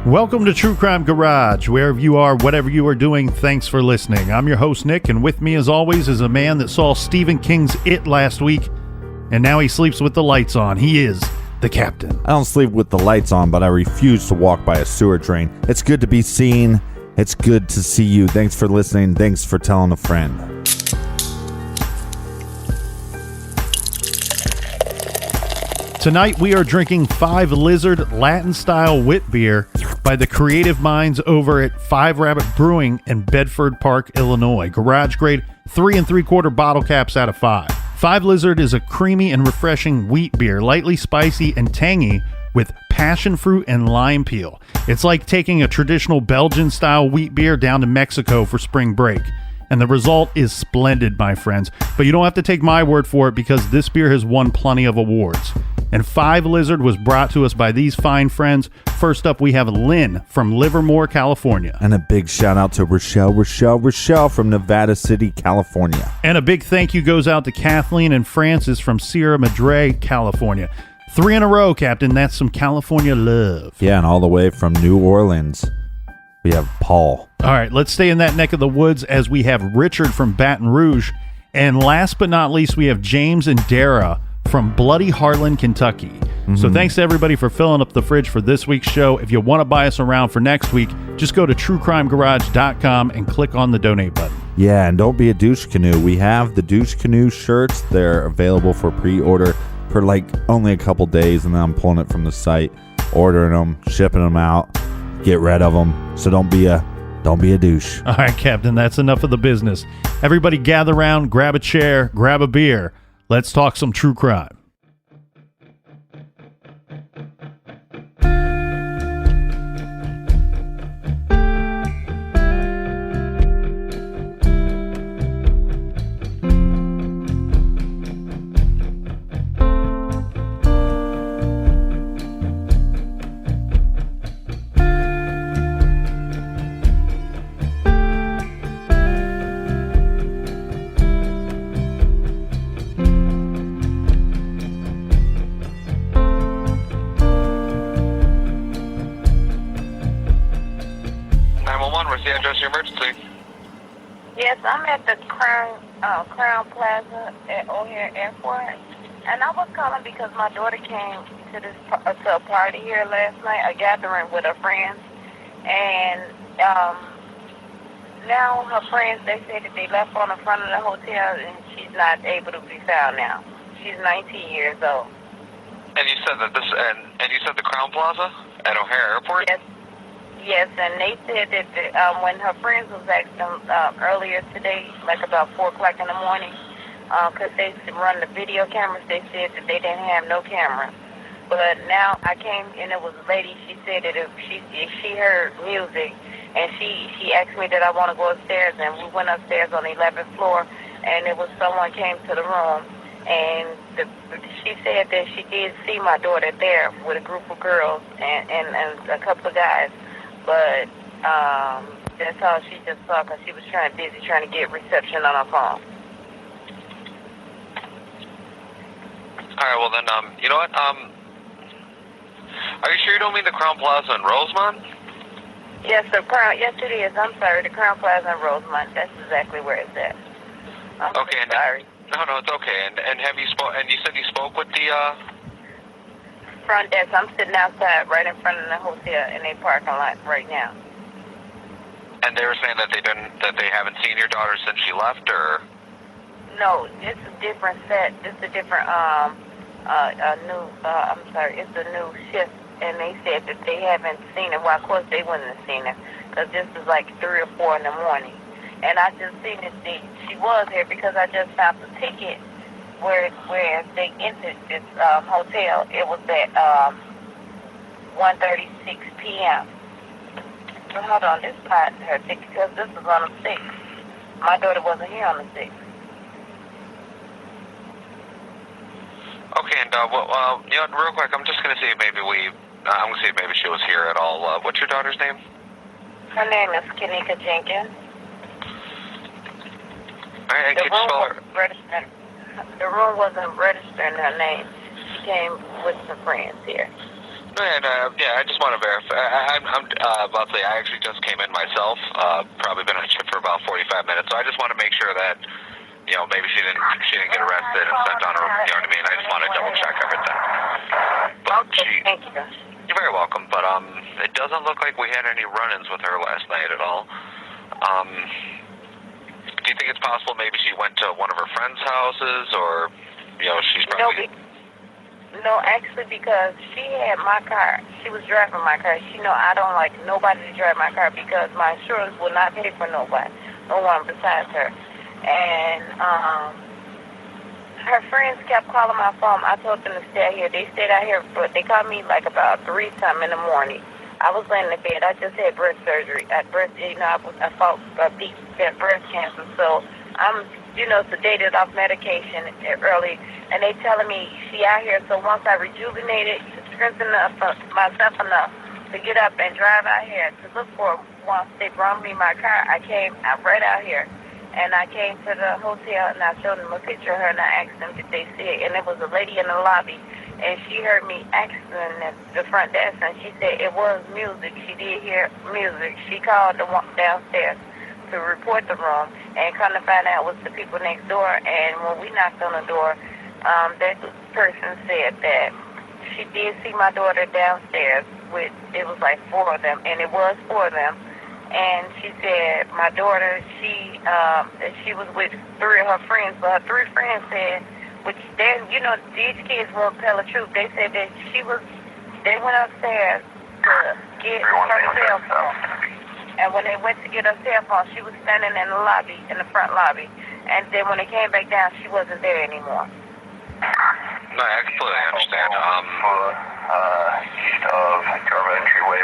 Welcome to True Crime Garage. Wherever you are, whatever you are doing, thanks for listening. I'm your host, Nick, and with me, as always, is a man that saw Stephen King's It last week, and now he sleeps with the lights on. He is the captain. I don't sleep with the lights on, but I refuse to walk by a sewer drain. It's good to be seen. It's good to see you. Thanks for listening. Thanks for telling a friend. Tonight, we are drinking 5 Lizard Latin-Style Witbier by the creative minds over at 5 Rabbit Brewing in Bedford Park, Illinois. Garage grade 3 3/4 bottle caps out of 5. 5 Lizard is a creamy and refreshing wheat beer, lightly spicy and tangy with passion fruit and lime peel. It's like taking a traditional Belgian-style wheat beer down to Mexico for spring break. And the result is splendid, my friends. But you don't have to take my word for it because this beer has won plenty of awards. And 5 Lizard was brought to us by these fine friends. First up, we have Lynn from Livermore, California. And a big shout out to Rochelle from Nevada City, California. And a big thank you goes out to Kathleen and Francis from Sierra Madre, California. 3 in a row, Captain. That's some California love. Yeah, and all the way from New Orleans, we have Paul. All right, let's stay in that neck of the woods as we have Richard from Baton Rouge. And last but not least, we have James and Dara from Bloody Harlan, Kentucky. So thanks to everybody for filling up the fridge for this week's show. If you want to buy us around for next week, just go to truecrimegarage.com and click on the donate button. Yeah, and don't be a douche canoe. We have the douche canoe shirts. They're available for pre-order for like only a couple days, and then I'm pulling it from the site, ordering them, shipping them out, get rid of them. So don't be a douche. All right, Captain, that's enough of the business. Everybody gather around, grab a chair, grab a beer. Let's talk some true crime. Yes, I'm at the Crowne Plaza at O'Hare Airport, and I was calling because my daughter came to to a party here last night, a gathering with her friends, and now her friends, they say that they left on the front of the hotel, and she's not able to be found now. She's 19 years old. And you said that and you said the Crowne Plaza at O'Hare Airport? Yes, and they said that when her friends was asking them earlier today, like about 4 o'clock in the morning, because they run the video cameras, they said that they didn't have no cameras. But now I came, and it was a lady, she said that if she heard music, and she asked me that I want to go upstairs, and we went upstairs on the 11th floor, and it was someone came to the room, and she said that she did see my daughter there with a group of girls and a couple of guys. But that's all she just saw because she was busy trying to get reception on her phone. All right, well then, you know what? Are you sure you don't mean the Crowne Plaza in Rosemont? Yes, yes, it is. I'm sorry, the Crowne Plaza in Rosemont. That's exactly where it's at. Okay. Sorry. No, it's okay. And have you and you said you spoke with the front desk. I'm sitting outside right in front of the hotel in a parking lot right now. And they were saying that they haven't seen your daughter since she left, or? No, it's a different set. It's a different it's a new shift, and they said that they haven't seen her. Well, of course they wouldn't have seen her because this is like 3 or 4 in the morning. And I just seen that she was here because I just found the ticket where they entered this hotel. It was at 1:36 p.m. So hold on, this is not her ticket because this was on the 6th. My daughter wasn't here on the 6th. Okay, and you know, real quick, I'm just gonna see if maybe she was here at all. What's your daughter's name? Her name is Kenneka Jenkins. All right, can you spell her? The room wasn't registering her name. She came with some friends here. And, yeah, I just want to verify. I'm about to say, I actually just came in myself. Probably been on shift for about 45 minutes, so I just want to make sure that, you know, maybe she didn't get arrested and sent on her. You know what I mean? I just want to double check everything. But Thank you. you're very welcome. But it doesn't look like we had any run-ins with her last night at all. Do you think it's possible maybe she went to one of her friends' houses, or, you know, she's probably... No, actually, because she had my car. She was driving my car. She know I don't like nobody to drive my car because my insurance will not pay for nobody, no one besides her. And her friends kept calling my phone. I told them to stay out here. They stayed out here, but they called me like about 3-something in the morning. I was laying in the bed. I just had breast surgery. I fought deep breast cancer, so I'm, sedated off medication early, and they telling me she out here. So once I rejuvenated, strengthened myself enough to get up and drive out here to look for her. Once they brought me my car, I right out here, and I came to the hotel, and I showed them a picture of her, and I asked them did they see it, and there was a lady in the lobby, and she heard me asking at the front desk, and she said it was music. She did hear music. She called the one downstairs to report the room, and come to find out it was the people next door. And when we knocked on the door, that person said that she did see my daughter downstairs with, it was like 4 of them, and it was 4 of them. And she said my daughter, she was with 3 of her friends, but her 3 friends said, which then, these kids won't tell the truth. They said that they went upstairs to get her cell phone. And when they went to get her cell phone, she was standing in the lobby, in the front lobby. And then when they came back down, she wasn't there anymore. No, I completely understand. East of Carver entryway.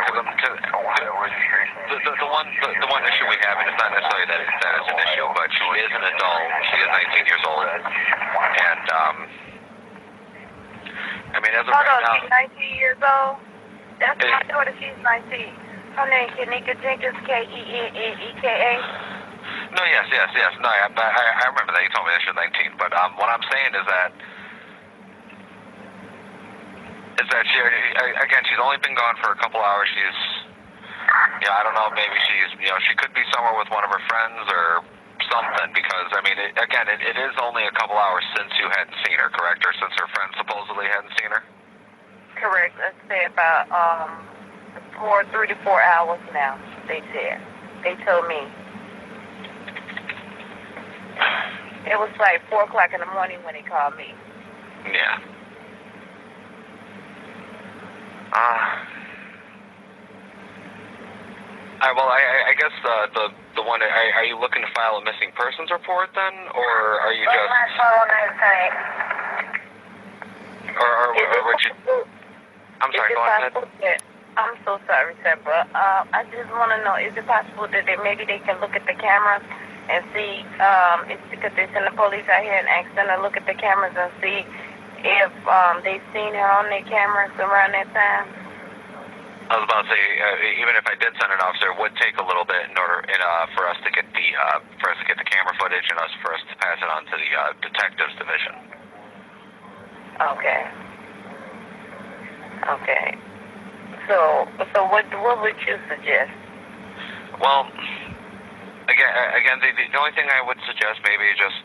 The one issue we have, and it's not necessarily that it's an issue, but she is an adult. She is 19 years old. And, I mean, as of right now... she's 19 years old? That's my daughter, she's 19. Her name is Kenneka Jenkins, K-E-N-N-E-K-A. No, yes. No, I remember that. You told me that she was 19. But what I'm saying is that she, again, she's only been gone for a couple hours. She's, I don't know, maybe she's, she could be somewhere with one of her friends or something, because, I mean, it is only a couple hours since you hadn't seen her, correct? Or since her friends supposedly hadn't seen her? Correct. Let's say about 3 to 4 hours now, they said. They told me. It was like 4 o'clock in the morning when they called me. Yeah. Well, I guess the one, are you looking to file a missing persons report then, or are you just... my phone is saying... Or would you... I'm sorry, go ahead. I'm so sorry, sir, but I just want to know, is it possible that maybe they can look at the cameras and see, because they send the police out here and ask them to look at the cameras and see if they've seen her on their cameras around that time? I was about to say, even if I did send an officer, it would take a little bit for us to get the camera footage and for us to pass it on to the detectives division. Okay. So what would you suggest? Well, again, the only thing I would suggest maybe just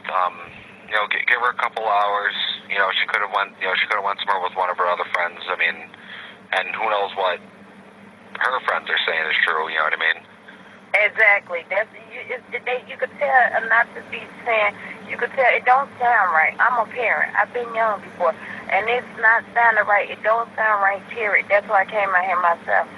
give her a couple hours. She could have went somewhere with one of her other friends. I mean, and who knows what her friends are saying is true. You know what I mean? Exactly. You could tell, not to be saying. You could tell it don't sound right. I'm a parent. I've been young before, and it's not sounding right. It don't sound right. Period. That's why I came out here myself,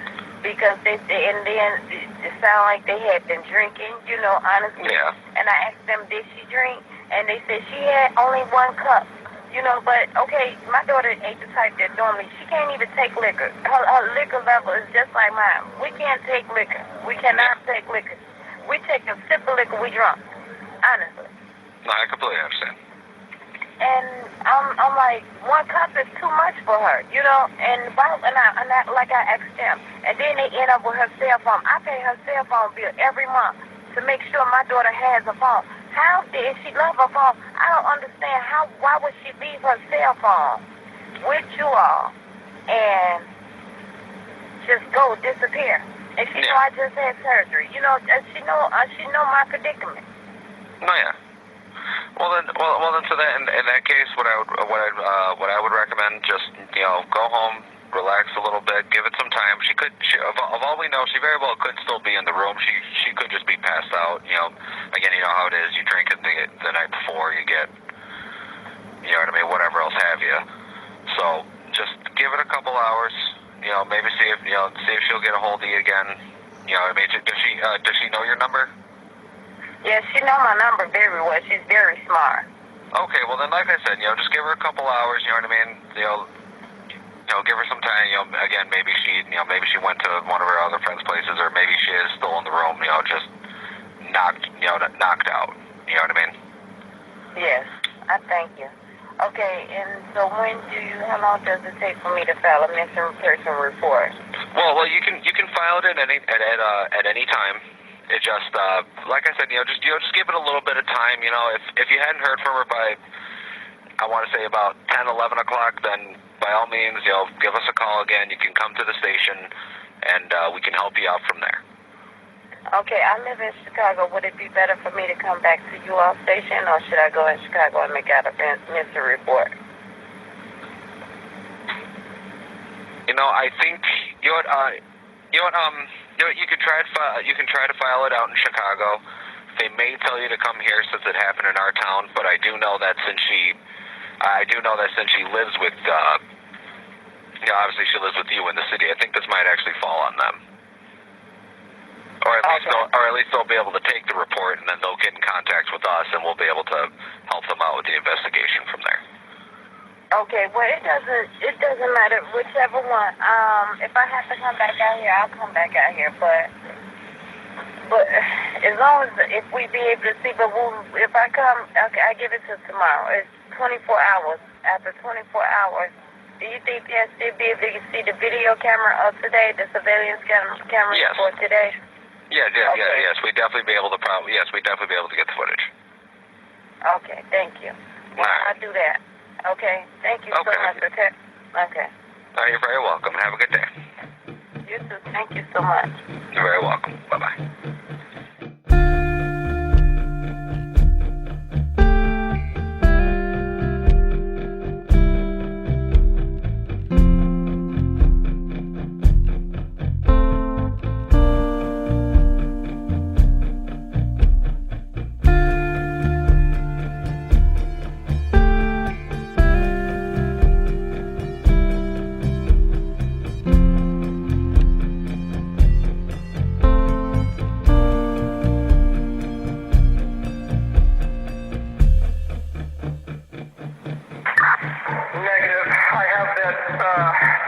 because and then it sounded like they had been drinking. Honestly. Yeah. And I asked them, did she drink? And they said she had only 1 cup. But okay, my daughter ain't the type that normally, she can't even take liquor. Her liquor level is just like mine. We can't take liquor. We cannot take liquor. We take a sip of liquor, we drunk. Honestly. No, I completely understand. And I'm like, 1 cup is too much for her, and like I asked them. And then they end up with her cell phone. I pay her cell phone bill every month to make sure my daughter has a phone. How did she love her phone? I don't understand why would she leave her cell phone with you all? And just go disappear. And she know I just had surgery. You know, she know my predicament. Oh yeah. Well then, so that in that case, what I would recommend, just go home, relax a little bit, give it some time. Of all we know, she very well could still be in the room. She could just be passed out. Again, you know how it is. You drink it the night before, you get, you know what I mean, whatever else have you. So just give it a couple hours. Maybe see if she'll get a hold of you again. I mean, does she know your number? Yeah, she know my number very well. She's very smart. Okay, well then, like I said, just give her a couple hours. You know what I mean? Give her some time. Again, maybe she went to one of her other friends' places, or maybe she is still in the room. Just knocked out. You know what I mean? Yes, I thank you. Okay, and so how long does it take for me to file a missing person report? Well, you can file it at any time. It just, like I said, just give it a little bit of time. If you hadn't heard from her by, I want to say about 10, 11 o'clock, then by all means, give us a call again. You can come to the station, and we can help you out from there. Okay, I live in Chicago. Would it be better for me to come back to you all station, or should I go in Chicago and make out a missing report? I think you could try to file it out in Chicago. They may tell you to come here since it happened in our town, but I do know that since she lives with, obviously she lives with you in the city. I think this might actually fall on them, or at least they'll be able to take the report, and then they'll get in contact with us, and we'll be able to help them out with the investigation from there. Okay, well, it doesn't matter, whichever one. If I have to come back out here, I'll come back out here, but as long as, if we be able to see, if I come, okay, I give it to tomorrow. It's 24 hours. After 24 hours, do you think they'll still be able to see the video camera of today, the surveillance camera Yes. for today? Yes, we'd definitely be able to get the footage. Okay, thank you. Well, All right. I'll do that. Okay, thank you so much. Okay. You're very welcome. Have a good day. You too. Thank you so much. You're very welcome. Bye-bye.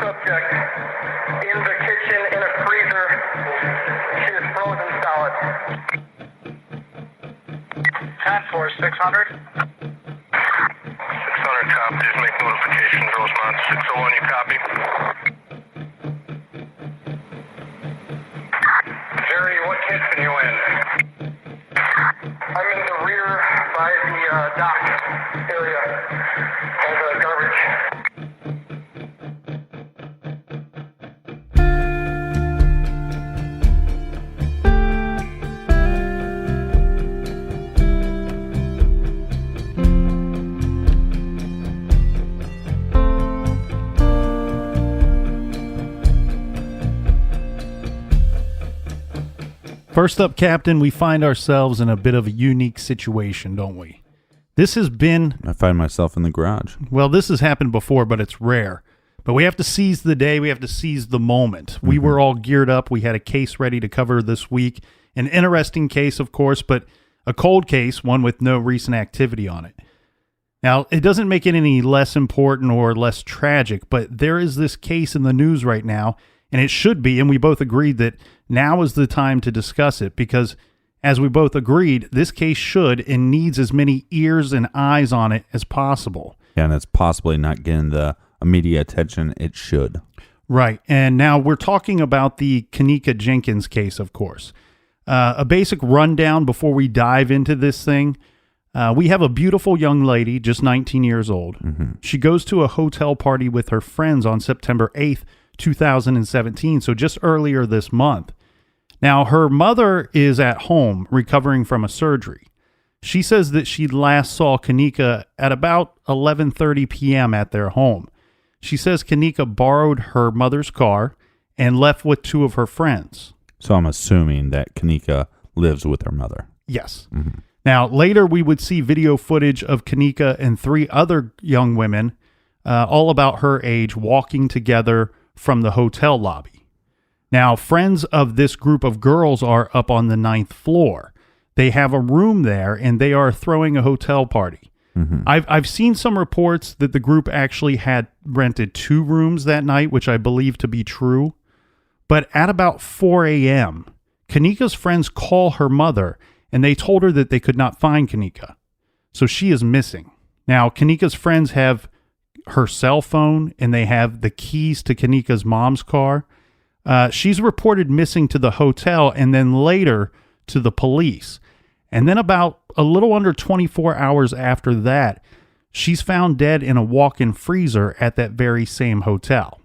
Subject in the kitchen in a freezer. She is frozen solid. 10-4, 600. 600 copies. Make notification. Rosemont 601. You copy? Jerry, what kitchen are you in? I'm in the rear by the dock area of the garbage. First up, Captain, we find ourselves in a bit of a unique situation, don't we? This has been... I find myself in the garage. Well, this has happened before, but it's rare. But we have to seize the day. We have to seize the moment. We were all geared up. We had a case ready to cover this week. An interesting case, of course, but a cold case, one with no recent activity on it. Now, it doesn't make it any less important or less tragic, but there is this case in the news right now, and it should be, and we both agreed that now is the time to discuss it because, as we both agreed, this case should and needs as many ears and eyes on it as possible. Yeah, and it's possibly not getting the immediate attention it should. Right, and now we're talking about the Kenneka Jenkins case, of course. A basic rundown before we dive into this thing. We have a beautiful young lady, just 19 years old. She goes to a hotel party with her friends on September 8th 2017, so just earlier this month. Now, her mother is at home recovering from a surgery. She says that she last saw Kenneka at about 11:30 p.m. at their home. She says Kenneka borrowed her mother's car and left with two of her friends. So I'm assuming that Kenneka lives with her mother. Yes. Now, later we would see video footage of Kenneka and three other young women, all about her age, walking together from the hotel lobby. Now, friends of this group of girls are up on the 9th floor. They have a room there, and they are throwing a hotel party. I've seen some reports that the group actually had rented 2 rooms that night, which I believe to be true. But at about 4 a.m., Kenneka's friends call her mother, and they told her that they could not find Kenneka. So she is missing. Now, Kenneka's friends have her cell phone, and they have the keys to Kenneka's mom's car. She's reported missing to the hotel and then later to the police. And then about a little under 24 hours after that, she's found dead in a walk-in freezer at that very same hotel.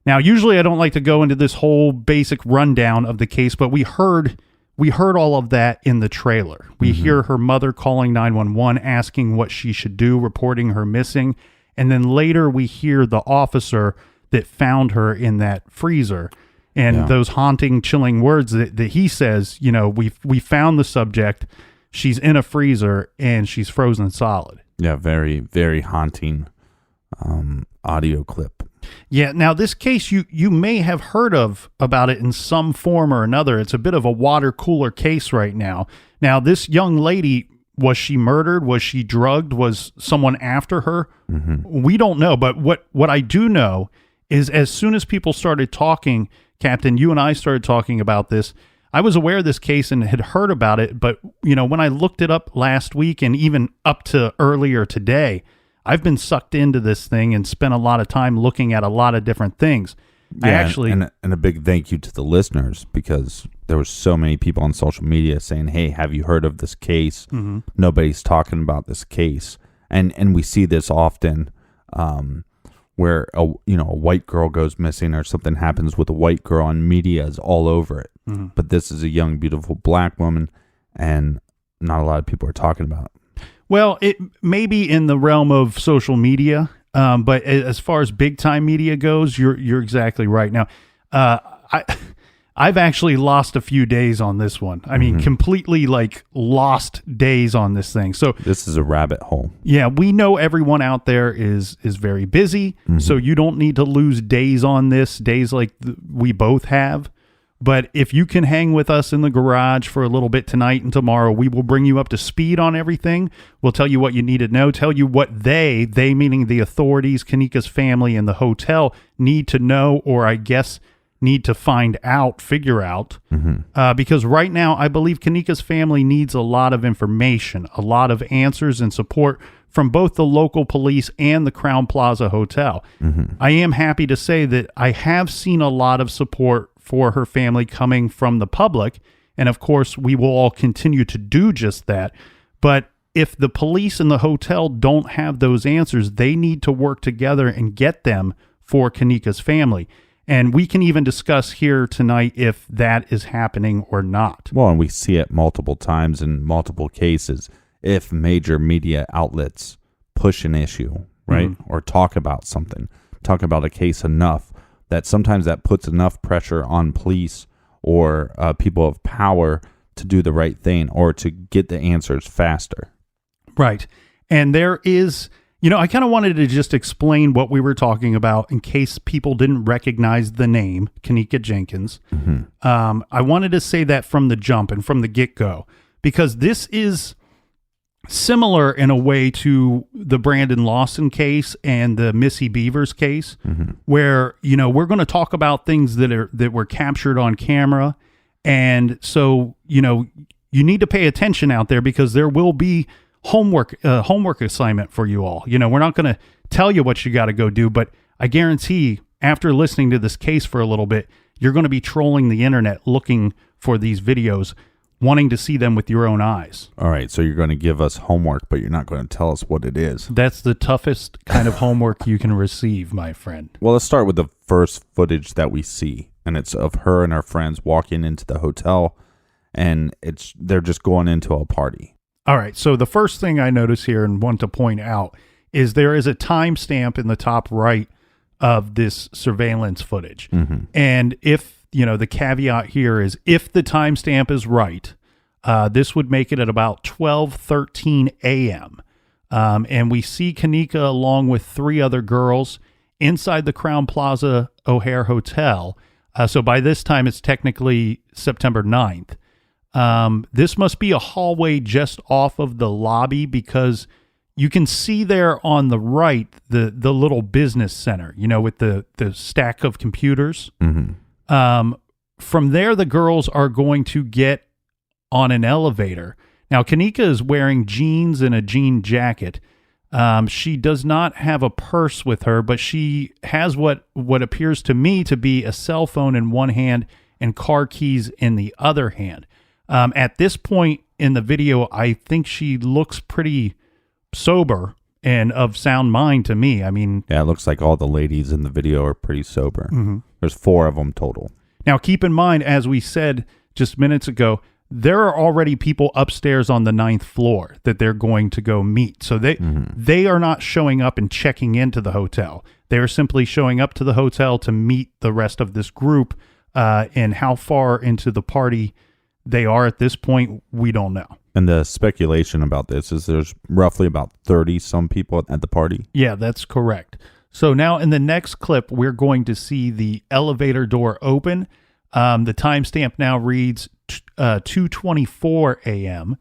Now, usually I don't like to go into this whole basic rundown of the case, but we heard all of that in the trailer. We hear her mother calling 911, asking what she should do, reporting her missing. And then later we hear the officer that found her in that freezer. And those haunting, chilling words that he says, you know, we found the subject. She's in a freezer and she's frozen solid. Yeah, very, very haunting audio clip. Yeah, now this case, you may have heard about it in some form or another. It's a bit of a water cooler case right now. Now, this young lady, was she murdered? Was she drugged? Was someone after her? We don't know. But what I do know is as soon as people started talking, Captain, you and I started talking about this, I was aware of this case and had heard about it. But, you know, when I looked it up last week and even up to earlier today, I've been sucked into this thing and spent a lot of time looking at a lot of different things. Yeah, I actually, and a big thank you to the listeners, because there were so many people on social media saying, "Hey, have you heard of this case?" Nobody's talking about this case, and we see this often, where a white girl goes missing or something happens with a white girl, and media is all over it. But this is a young, beautiful black woman, and not a lot of people are talking about it. well, it may be in the realm of social media, but as far as big time media goes, you're exactly right. Now, I've actually lost a few days on this one. I mean, completely like lost days on this thing. So this is a rabbit hole. Yeah, we know everyone out there is very busy, so you don't need to lose days on this, days like we both have. But if you can hang with us in the garage for a little bit tonight and tomorrow, we will bring you up to speed on everything. We'll tell you what you need to know, tell you what they meaning the authorities, Kenneka's family, and the hotel need to know, or I guess need to figure out. Because right now, I believe Kenneka's family needs a lot of information, a lot of answers and support from both the local police and the Crowne Plaza Hotel. I am happy to say that I have seen a lot of support for her family coming from the public, and of course, we will all continue to do just that. But if the police and the hotel don't have those answers, they need to work together and get them for Kenneka's family. And we can even discuss here tonight if that is happening or not. Well, and we see it multiple times in multiple cases. If major media outlets push an issue, right, or talk about something, talk about a case enough, that sometimes that puts enough pressure on police or people of power to do the right thing or to get the answers faster. Right. And there is, I kind of wanted to just explain what we were talking about in case people didn't recognize the name, Kenneka Jenkins. I wanted to say that from the jump and from the get-go, because this is similar in a way to the Brandon Lawson case and the Missy Beavers case, where, we're going to talk about things that were captured on camera. And so, you need to pay attention out there, because there will be homework assignment for you all. We're not going to tell you what you got to go do, but I guarantee after listening to this case for a little bit, you're going to be trolling the internet looking for these videos. wanting to see them with your own eyes. All right, so you're going to give us homework, but you're not going to tell us what it is. That's the toughest kind of homework you can receive, my friend. Well, let's start with the first footage that we see, and it's of her and her friends walking into the hotel, and they're just going into a party. All right, so the first thing I notice here and want to point out is there is a timestamp in the top right of this surveillance footage. Mm-hmm. And if, the caveat here is if the timestamp is right, this would make it at about 12:13 a.m. And we see Kenneka along with 3 other girls inside the Crowne Plaza O'Hare Hotel. So by this time, it's technically September 9th. This must be a hallway just off of the lobby because you can see there on the right the little business center, with the stack of computers. Mm-hmm. From there, the girls are going to get on an elevator. Now, Kenneka is wearing jeans and a jean jacket. She does not have a purse with her, but she has what appears to me to be a cell phone in one hand and car keys in the other hand. At this point in the video, I think she looks pretty sober and of sound mind to me. I mean, yeah, it looks like all the ladies in the video are pretty sober. Mm-hmm. There's 4 of them total. Now, keep in mind, as we said just minutes ago, there are already people upstairs on the 9th floor that they're going to go meet. So they are not showing up and checking into the hotel. They are simply showing up to the hotel to meet the rest of this group. And how far into the party they are at this point, we don't know. And the speculation about this is there's roughly about 30-some people at the party. Yeah, that's correct. So now in the next clip, we're going to see the elevator door open. The timestamp now reads 2:24 a.m.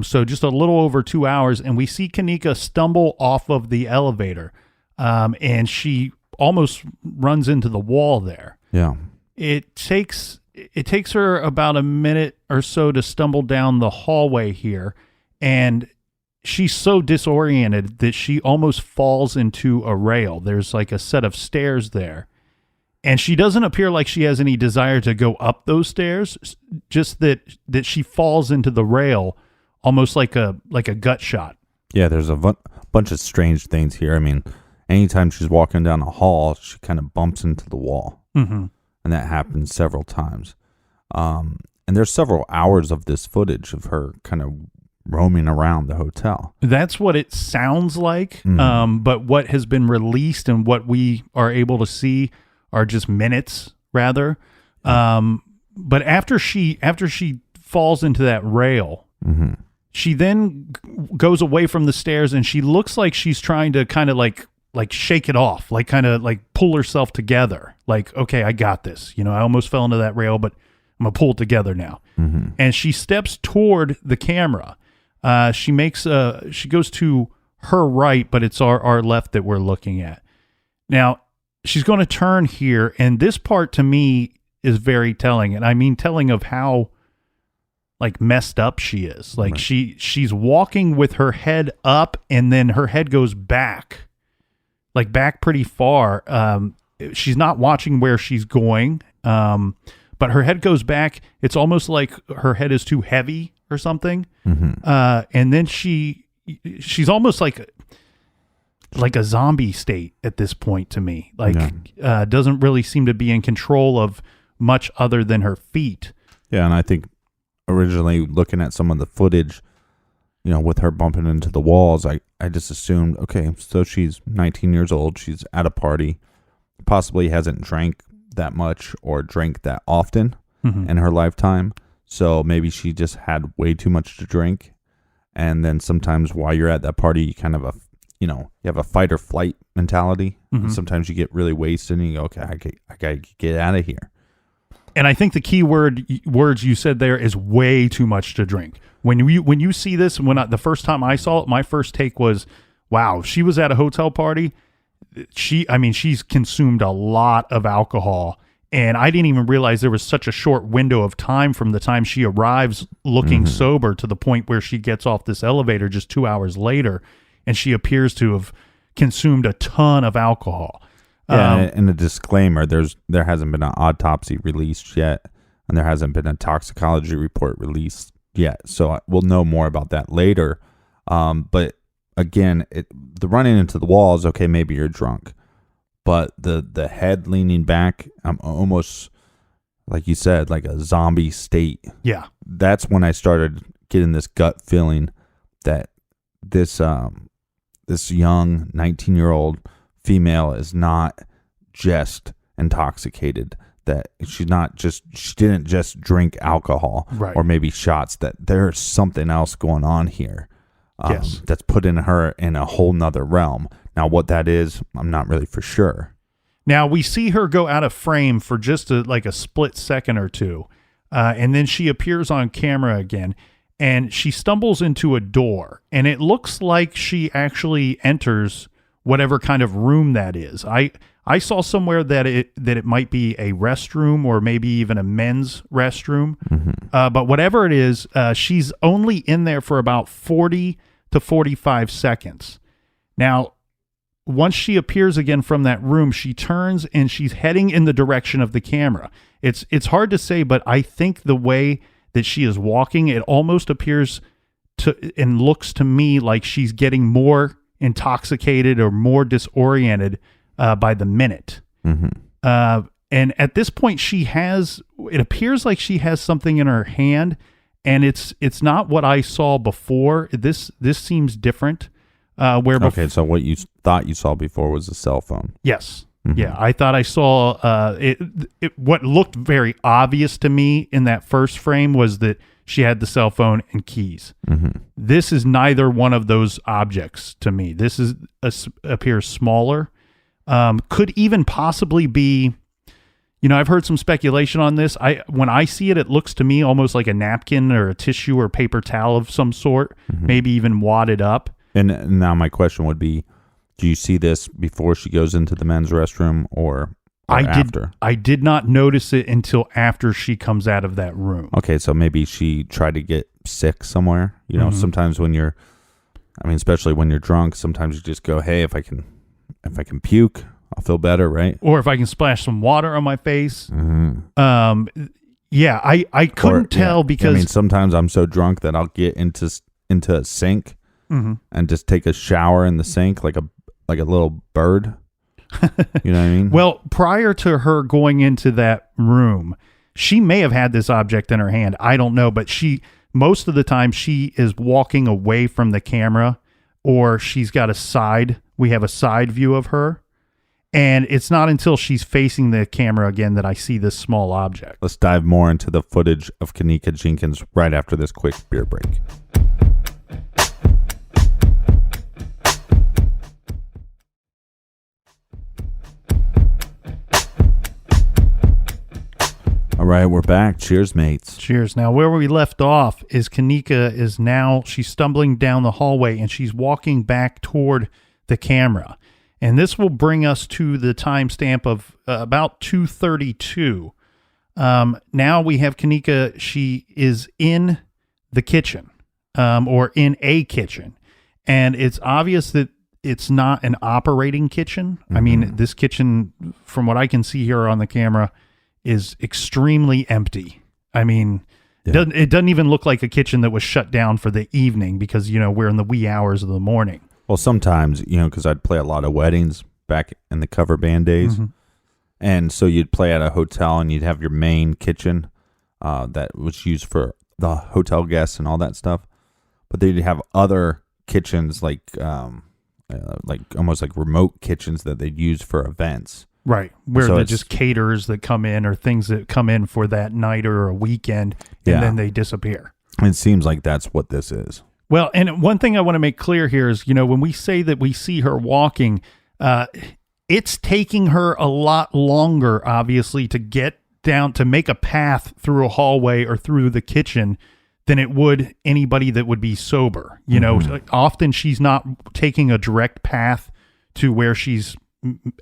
So just a little over 2 hours, and we see Kenneka stumble off of the elevator, and she almost runs into the wall there. Yeah. It takes her about a minute or so to stumble down the hallway here, and she's so disoriented that she almost falls into a rail. There's like a set of stairs there, and she doesn't appear like she has any desire to go up those stairs, just that she falls into the rail almost like a gut shot. Yeah, there's a bunch of strange things here. I mean, anytime she's walking down a hall, she kind of bumps into the wall. Mm-hmm. And that happens several times. And there's several hours of this footage of her kind of roaming around the hotel. That's what it sounds like. But what has been released and what we are able to see are just minutes, rather. But after she falls into that rail, mm-hmm. she then goes away from the stairs, and she looks like she's trying to kind of like shake it off, like kind of like pull herself together. Like, okay, I got this. I almost fell into that rail, but I'm gonna pull it together now. Mm-hmm. And she steps toward the camera. She goes to her right, but it's our left that we're looking at. Now, she's going to turn here, and this part to me is very telling. And I mean telling of how like messed up she is. Like right. she's walking with her head up, and then her head goes back. Like back pretty far. She's not watching where she's going, but her head goes back. It's almost like her head is too heavy or something. Mm-hmm. And then she's almost like a zombie state at this point to me. Like doesn't really seem to be in control of much other than her feet. Yeah, and I think originally looking at some of the footage, with her bumping into the walls, I just assumed, okay, so she's 19 years old. She's at a party, possibly hasn't drank that much or drank that often in her lifetime. So maybe she just had way too much to drink. And then sometimes while you're at that party, you kind of, you have a fight or flight mentality. Mm-hmm. And sometimes you get really wasted and you go, okay, I got to get out of here. And I think the key words you said there is way too much to drink. When you see this, the first time I saw it, my first take was, wow, she was at a hotel party. She's consumed a lot of alcohol, and I didn't even realize there was such a short window of time from the time she arrives looking sober to the point where she gets off this elevator just 2 hours later, and she appears to have consumed a ton of alcohol. Yeah, and a disclaimer: there hasn't been an autopsy released yet, and there hasn't been a toxicology report released yet. So we'll know more about that later. But again, the running into the wall is okay. Maybe you're drunk, but the head leaning back, I'm almost, like you said, like a zombie state. Yeah. That's when I started getting this gut feeling that this young 19-year-old female is not just intoxicated, that she didn't just drink alcohol, right, or maybe shots, that there's something else going on here. Yes. That's putting her in a whole nother realm. Now, what that is, I'm not really for sure. Now, we see her go out of frame for just a split second or two, and then she appears on camera again, and she stumbles into a door, and it looks like she actually enters whatever kind of room that is. I saw somewhere that it might be a restroom or maybe even a men's restroom, but whatever it is, she's only in there for about 40 to 45 seconds. Now, once she appears again from that room, she turns and she's heading in the direction of the camera. It's hard to say, but I think the way that she is walking, it almost appears to and looks to me like she's getting more intoxicated or more disoriented by the minute. And at this point, it appears like she has something in her hand, and it's not what I saw before. This seems different. Okay, so what you thought you saw before was a cell phone. Yes. Yeah, I thought I saw what looked very obvious to me in that first frame was that she had the cell phone and keys. This is neither one of those objects to me. This appears smaller. Could even possibly be, I've heard some speculation on this. When I see it, it looks to me almost like a napkin or a tissue or paper towel of some sort, maybe even wadded up. And now my question would be, do you see this before she goes into the men's restroom or after? I did not notice it until after she comes out of that room. Okay, so maybe she tried to get sick somewhere. Sometimes when especially when you're drunk, sometimes you just go, hey, if I can puke, I'll feel better, right? Or if I can splash some water on my face. Yeah, I couldn't tell because sometimes I'm so drunk that I'll get into a sink and just take a shower in the sink like a little bird. You know what I mean? Well, prior to her going into that room, she may have had this object in her hand. I don't know, but most of the time she is walking away from the camera, or she's got we have a side view of her. And it's not until she's facing the camera again that I see this small object. Let's dive more into the footage of Kenneka Jenkins right after this quick beer break. All right, we're back. Cheers, mates. Cheers. Now, where we left off is Kenneka she's stumbling down the hallway and she's walking back toward the camera. And this will bring us to the timestamp of about 2:32. Now we have Kenneka. She is in the kitchen, or in a kitchen. And it's obvious that it's not an operating kitchen. I mean, this kitchen, from what I can see here on the camera, is extremely empty. I mean, it doesn't even look like a kitchen that was shut down for the evening because, we're in the wee hours of the morning. Well, sometimes, because I'd play a lot of weddings back in the cover band days. And so you'd play at a hotel and you'd have your main kitchen that was used for the hotel guests and all that stuff. But they'd have other kitchens like almost like remote kitchens that they'd use for events. Right, where they're just caterers that come in or things that come in for that night or a weekend, and then they disappear. It seems like that's what this is. Well, and one thing I want to make clear here is, when we say that we see her walking, it's taking her a lot longer, obviously, to get down, to make a path through a hallway or through the kitchen than it would anybody that would be sober. Often she's not taking a direct path to where she's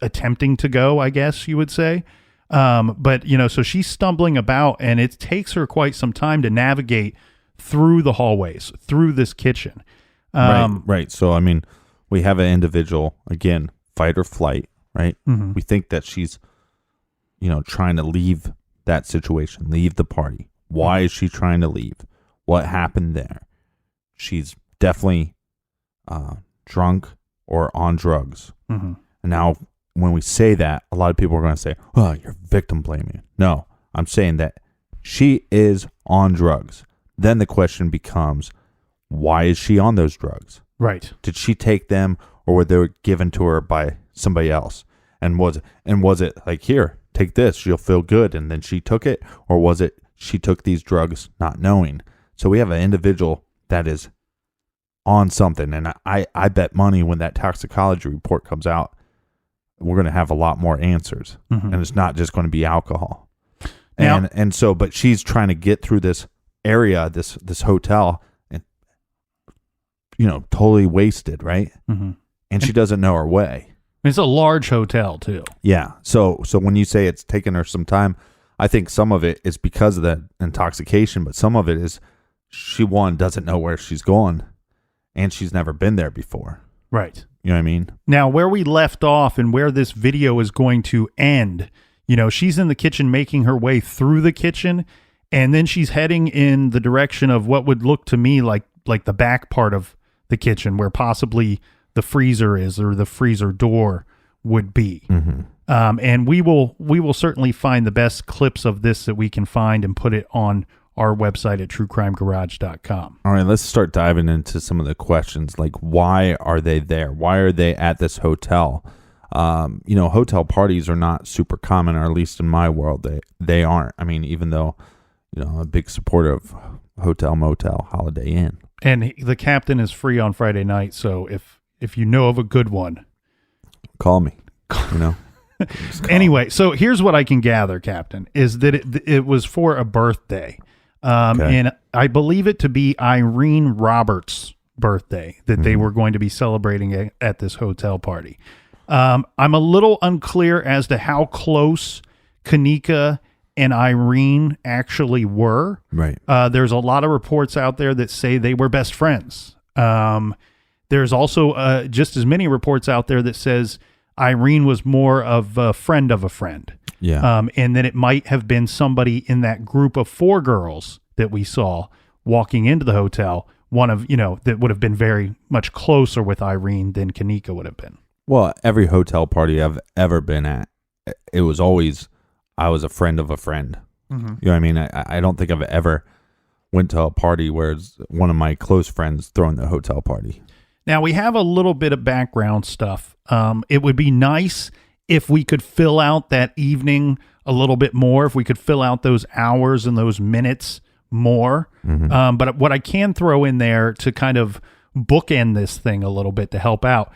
attempting to go, I guess you would say. But so she's stumbling about, and it takes her quite some time to navigate through the hallways, through this kitchen. Right. So, we have an individual, again, fight or flight, right? We think that she's, trying to leave that situation, leave the party. Why is she trying to leave? What happened there? She's definitely drunk or on drugs. Mm-hmm. And now, when we say that, a lot of people are going to say, "Oh, you're victim blaming." No, I'm saying that she is on drugs. Then the question becomes, why is she on those drugs? Right. Did she take them, or were they given to her by somebody else? And was it like, here, take this, you'll feel good, and then she took it? Or was it she took these drugs not knowing? So we have an individual that is on something, and I bet money when that toxicology report comes out, we're going to have a lot more answers, Mm-hmm. and it's not just going to be alcohol. Now- And so, but she's trying to get through this area, this hotel, and totally wasted, right? Mm-hmm. And she doesn't know her way. It's a large hotel too. Yeah. So when you say it's taken her some time, I think some of it is because of the intoxication, but some of it is she doesn't know where she's going, and she's never been there before. Right. You know what I mean? Now, where we left off and where this video is going to end, she's in the kitchen making her way through the kitchen, and then she's heading in the direction of what would look to me like the back part of the kitchen, where possibly the freezer is, or the freezer door would be. Mm-hmm. And we will certainly find the best clips of this that we can find and put it on our website at truecrimegarage.com. All right, let's start diving into some of the questions. Like, why are they there? Why are they at this hotel? Hotel parties are not super common, or at least in my world, they aren't. I mean, even though, I'm a big supporter of hotel, motel, Holiday Inn. And the captain is free on Friday night, so if you know of a good one, Call me, Anyway, so here's what I can gather, Captain, is that it was for a birthday. Okay. And I believe it to be Irene Roberts' birthday that they were going to be celebrating at this hotel party. I'm a little unclear as to how close Kenneka and Irene actually were. Right. There's a lot of reports out there that say they were best friends. There's also just as many reports out there that says Irene was more of a friend of a friend. Yeah. And then it might have been somebody in that group of 4 girls that we saw walking into the hotel, one of, that would have been very much closer with Irene than Kenneka would have been. Well, every hotel party I've ever been at, it was always, I was a friend of a friend. Mm-hmm. You know what I mean? I don't think I've ever went to a party where it's one of my close friends throwing the hotel party. Now, we have a little bit of background stuff. It would be nice if we could fill out that evening a little bit more, if we could fill out those hours and those minutes more. Mm-hmm. But what I can throw in there to kind of bookend this thing a little bit to help out,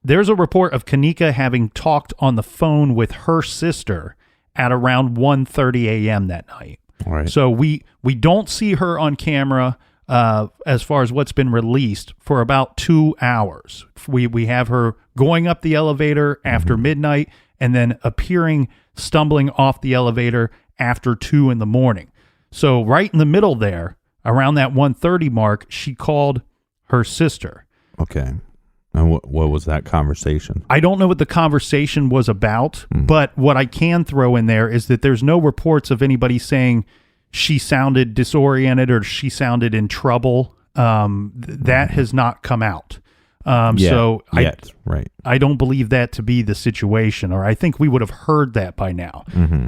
there's a report of Kenneka having talked on the phone with her sister at around 1:30 a.m. that night. All right. So we don't see her on camera as far as what's been released for about 2 hours. We have her going up the elevator after midnight and then appearing, stumbling off the elevator after 2 in the morning. So right in the middle there, around that 1:30 mark, she called her sister. Okay. And what was that conversation? I don't know what the conversation was about, but what I can throw in there is that there's no reports of anybody saying she sounded disoriented or she sounded in trouble. That has not come out. Yet, right. I don't believe that to be the situation, or I think we would have heard that by now. Mm-hmm.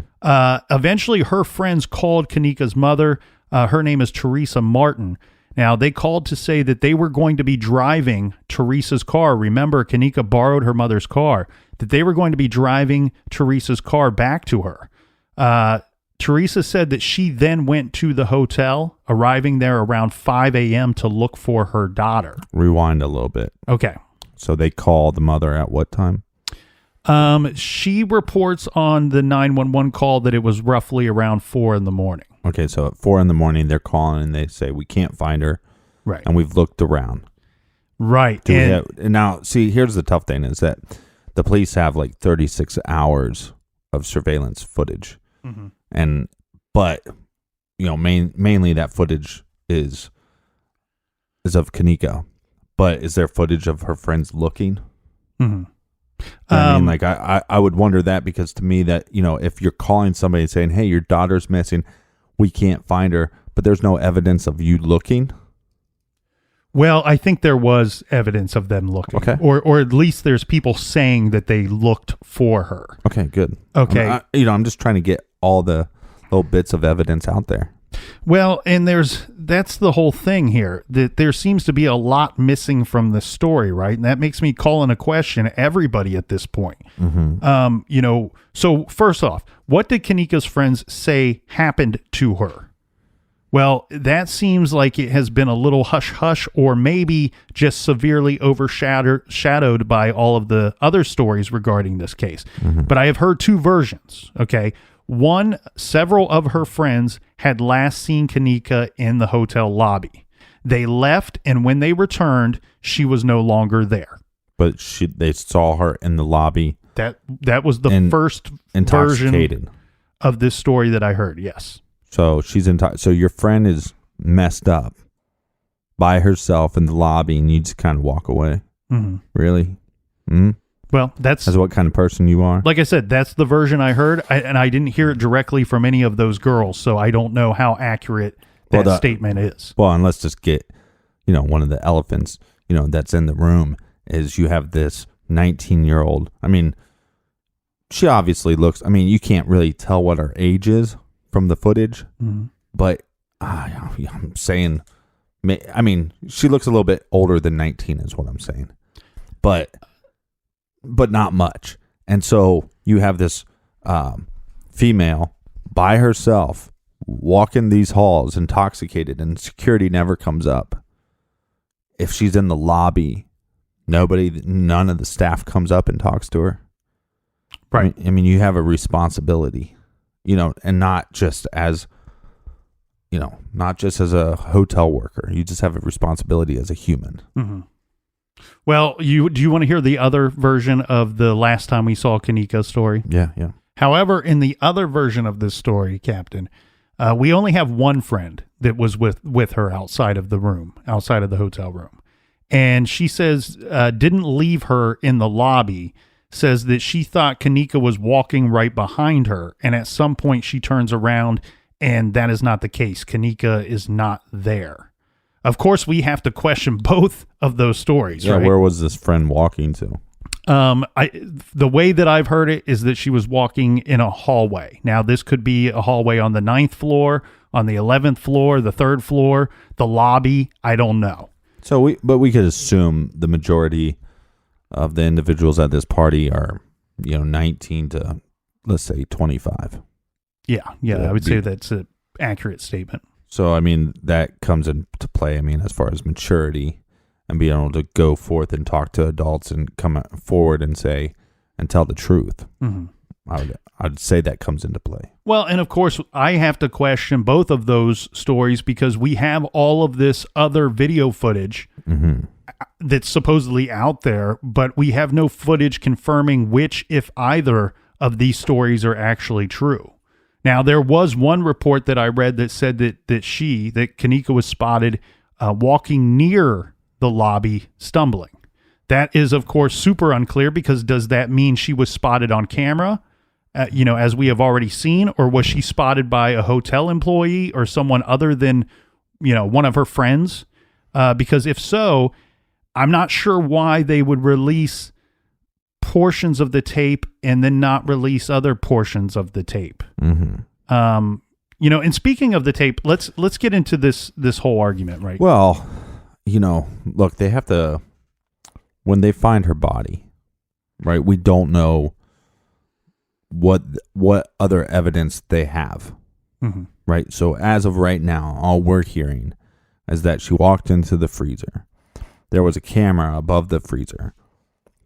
Eventually, her friends called Kenneka's mother. Her name is Teresa Martin. Now, they called to say that they were going to be driving Teresa's car. Remember, Kenneka borrowed her mother's car, that they were going to be driving Teresa's car back to her. Teresa said that she then went to the hotel, arriving there around 5 a.m. to look for her daughter. Rewind a little bit. Okay. So they called the mother at what time? She reports on the 911 call that it was roughly around 4 in the morning. Okay, so at 4 in the morning, they're calling and they say, we can't find her. Right. And we've looked around. Right. And now, see, here's the tough thing is that the police have like 36 hours of surveillance footage. Mm-hmm. But mainly that footage is of Kenneka. But is there footage of her friends looking? Mm-hmm. I mean, like I would wonder that, because to me that, if you're calling somebody and saying, hey, your daughter's missing, we can't find her, but there's no evidence of you looking. Well, I think there was evidence of them looking. Okay. Or at least there's people saying that they looked for her. Okay, good. Okay. I'm just trying to get all the little bits of evidence out there. Well, and that's the whole thing here, that there seems to be a lot missing from the story, right? And that makes me call into question everybody at this point. Mm-hmm. So first off, what did Kenneka's friends say happened to her? Well, that seems like it has been a little hush-hush, or maybe just severely overshadowed by all of the other stories regarding this case. Mm-hmm. But I have heard two versions, okay? One, several of her friends had last seen Kenneka in the hotel lobby. They left, and when they returned, she was no longer there. But they saw her in the lobby. That was the first version of this story that I heard, yes. So so your friend is messed up by herself in the lobby, and you just kind of walk away. Mm-hmm. Really? Mm-hmm. Well, that's what kind of person you are. Like I said, that's the version I heard, and I didn't hear it directly from any of those girls, so I don't know how accurate that statement is. Well, and let's just get, one of the elephants, that's in the room is you have this 19-year-old. I mean, she obviously looks, you can't really tell what her age is from the footage, but I'm saying, she looks a little bit older than 19 is what I'm saying, but not much. And so you have this female by herself walking these halls intoxicated, and security never comes up. If she's in the lobby, none of the staff comes up and talks to her. Right. You have a responsibility, and not just as a hotel worker. You just have a responsibility as a human. Mm-hmm. Well, do you want to hear the other version of the last time we saw Kenneka's story? Yeah. However, in the other version of this story, Captain, we only have one friend that was with her outside of the hotel room. And she says, didn't leave her in the lobby, says that she thought Kenneka was walking right behind her. And at some point she turns around, and that is not the case. Kenneka is not there. Of course, we have to question both of those stories. Yeah, right? Where was this friend walking to? The way that I've heard it is that she was walking in a hallway. Now, this could be a hallway on the 9th floor, on the 11th floor, the 3rd floor, the lobby. I don't know. So we could assume the majority of the individuals at this party are, 19 to, let's say, 25. Yeah, I would say that's an accurate statement. So, that comes into play, as far as maturity and being able to go forth and talk to adults and come forward and say and tell the truth. Mm-hmm. I'd say that comes into play. Well, and of course, I have to question both of those stories because we have all of this other video footage that's supposedly out there, but we have no footage confirming which, if either, of these stories are actually true. Now, there was one report that I read that said that Kenneka was spotted walking near the lobby stumbling. That is, of course, super unclear, because does that mean she was spotted on camera, as we have already seen, or was she spotted by a hotel employee or someone other than, one of her friends? Because if so, I'm not sure why they would release portions of the tape and then not release other portions of the tape. Mm-hmm. And speaking of the tape, let's get into this whole argument, right? Well, look, they have to, when they find her body, right? We don't know what other evidence they have, right? So as of right now, all we're hearing is that she walked into the freezer. There was a camera above the freezer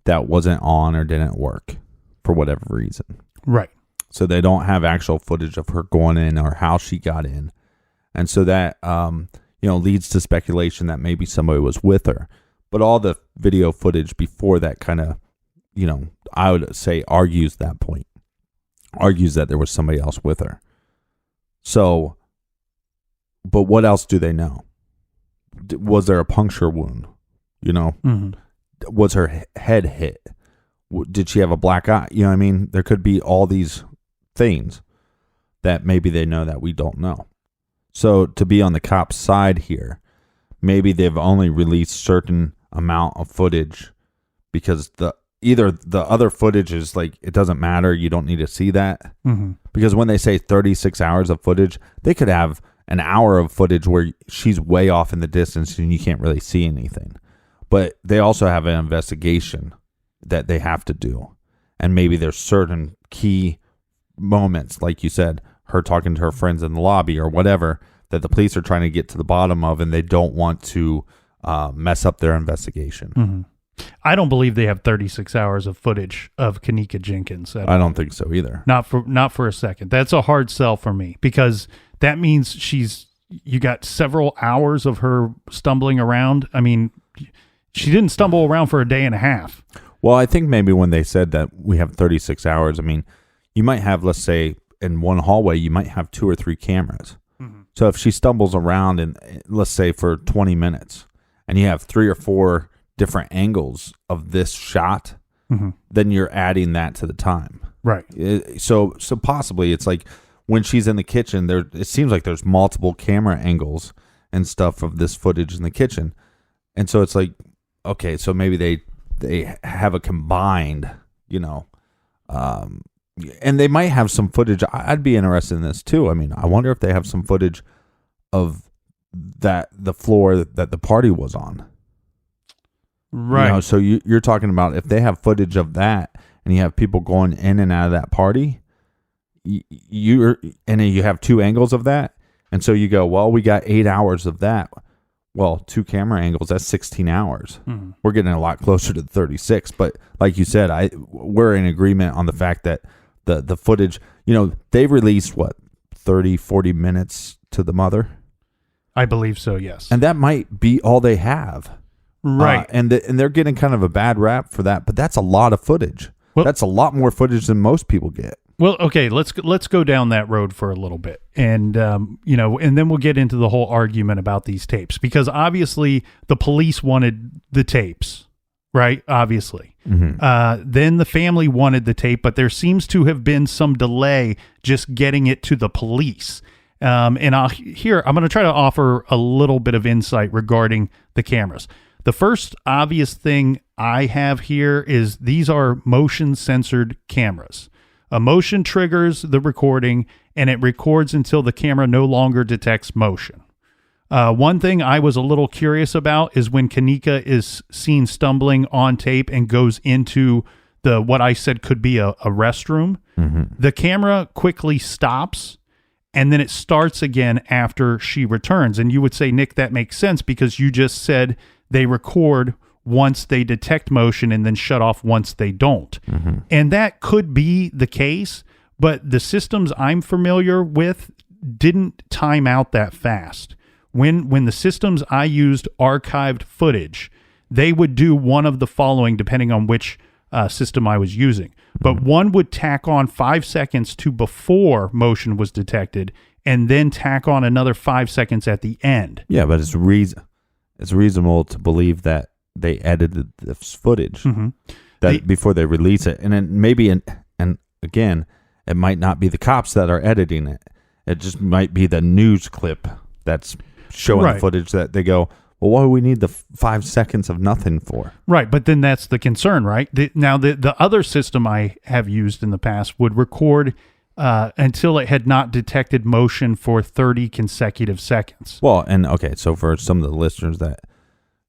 that wasn't on or didn't work for whatever reason. Right. So they don't have actual footage of her going in or how she got in. And so that, leads to speculation that maybe somebody was with her. But all the video footage before that kind of, I would say argues that point. Argues that there was somebody else with her. So, but what else do they know? Was there a puncture wound? Was her head hit? Did she have a black eye? You know what I mean? There could be all these things that maybe they know that we don't know. So to be on the cop's side here, maybe they've only released certain amount of footage because either the other footage is like, it doesn't matter. You don't need to see that. Mm-hmm. Because when they say 36 hours of footage, they could have an hour of footage where she's way off in the distance and you can't really see anything. But they also have an investigation that they have to do. And maybe there's certain key moments, like you said, her talking to her friends in the lobby or whatever, that the police are trying to get to the bottom of, and they don't want to mess up their investigation. Mm-hmm. I don't believe they have 36 hours of footage of Kenneka Jenkins. I don't think so either. Not for a second. That's a hard sell for me, because that means you got several hours of her stumbling around. I mean, she didn't stumble around for a day and a half. Well, I think maybe when they said that we have 36 hours, I mean, you might have, let's say, in one hallway, you might have 2 or 3 cameras. Mm-hmm. So if she stumbles around in, let's say, for 20 minutes, and you have 3 or 4 different angles of this shot, mm-hmm. then you're adding that to the time. Right. So possibly it's like when she's in the kitchen, it seems like there's multiple camera angles and stuff of this footage in the kitchen. And so it's like, okay, so maybe they have a combined, and they might have some footage. I'd be interested in this too. I mean, I wonder if they have some footage of the floor that the party was on. Right. So you're talking about if they have footage of that and you have people going in and out of that party, and then you have 2 angles of that. And so you go, well, we got 8 hours of that. Well, 2 camera angles, that's 16 hours. Mm-hmm. We're getting a lot closer to 36. But like you said, we're in agreement on the fact that the footage, they've released, 30, 40 minutes to the mother? I believe so, yes. And that might be all they have. Right. And they're getting kind of a bad rap for that, but that's a lot of footage. Well, that's a lot more footage than most people get. Well, okay, let's go down that road for a little bit, and and then we'll get into the whole argument about these tapes, because obviously the police wanted the tapes, right? Obviously, mm-hmm. Then the family wanted the tape, but there seems to have been some delay just getting it to the police. And I'm going to try to offer a little bit of insight regarding the cameras. The first obvious thing I have here is these are motion censored cameras. A motion triggers the recording, and it records until the camera no longer detects motion. One thing I was a little curious about is when Kenneka is seen stumbling on tape and goes into what I said could be a restroom, mm-hmm. the camera quickly stops, and then it starts again after she returns. And you would say, Nick, that makes sense because you just said they record once they detect motion and then shut off once they don't. Mm-hmm. And that could be the case, but the systems I'm familiar with didn't time out that fast. When the systems I used archived footage, they would do one of the following depending on which system I was using. But one would tack on 5 seconds to before motion was detected and then tack on another 5 seconds at the end. Yeah, but it's reasonable to believe that they edited this footage mm-hmm. Before they release it. And then maybe, and again, it might not be the cops that are editing it. It just might be the news clip that's showing the footage that they go, well, what do we need the 5 seconds of nothing for? Right, but then that's the concern, right? The other system I have used in the past would record until it had not detected motion for 30 consecutive seconds. Well, and okay, so for some of the listeners that,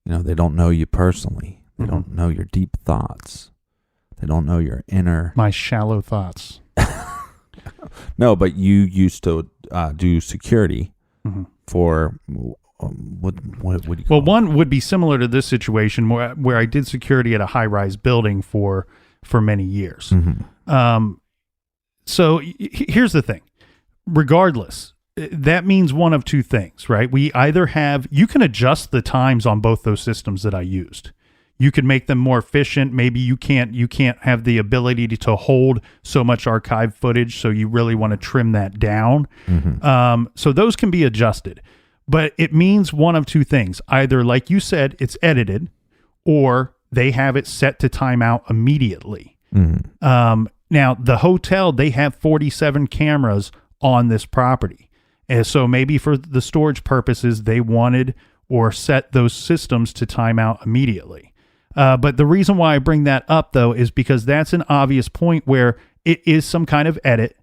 they don't know you personally, they mm-hmm. don't know your deep thoughts, they don't know your my shallow thoughts. No, but you used to do security mm-hmm. for what do you call it? One would be similar to this situation where I did security at a high-rise building for many years. Mm-hmm. So here's the thing. Regardless, that means one of two things, right? We either you can adjust the times on both those systems that I used. You can make them more efficient. Maybe you can't have the ability to hold so much archive footage, so you really want to trim that down. Mm-hmm. So those can be adjusted. But it means one of two things. Either, like you said, it's edited, or they have it set to timeout immediately. Mm-hmm. Now, the hotel, they have 47 cameras on this property. And so maybe for the storage purposes, they wanted or set those systems to time out immediately. But the reason why I bring that up, though, is because that's an obvious point where it is some kind of edit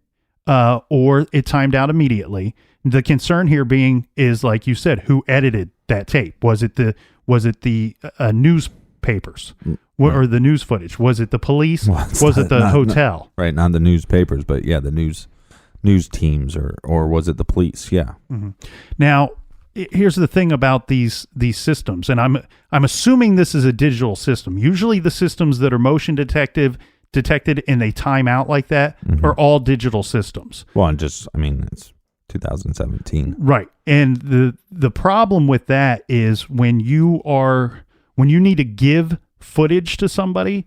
or it timed out immediately. The concern here being is, like you said, who edited that tape? Was it the newspapers or the news footage? Was it the police? Was it the hotel? Right, not the newspapers, but yeah, the news teams, or was it the police? Yeah. Mm-hmm. Now, here's the thing about these systems, and I'm assuming this is a digital system. Usually, the systems that are motion detected and they time out like that are all digital systems. Well, and it's 2017, right? And the problem with that is when you need to give footage to somebody,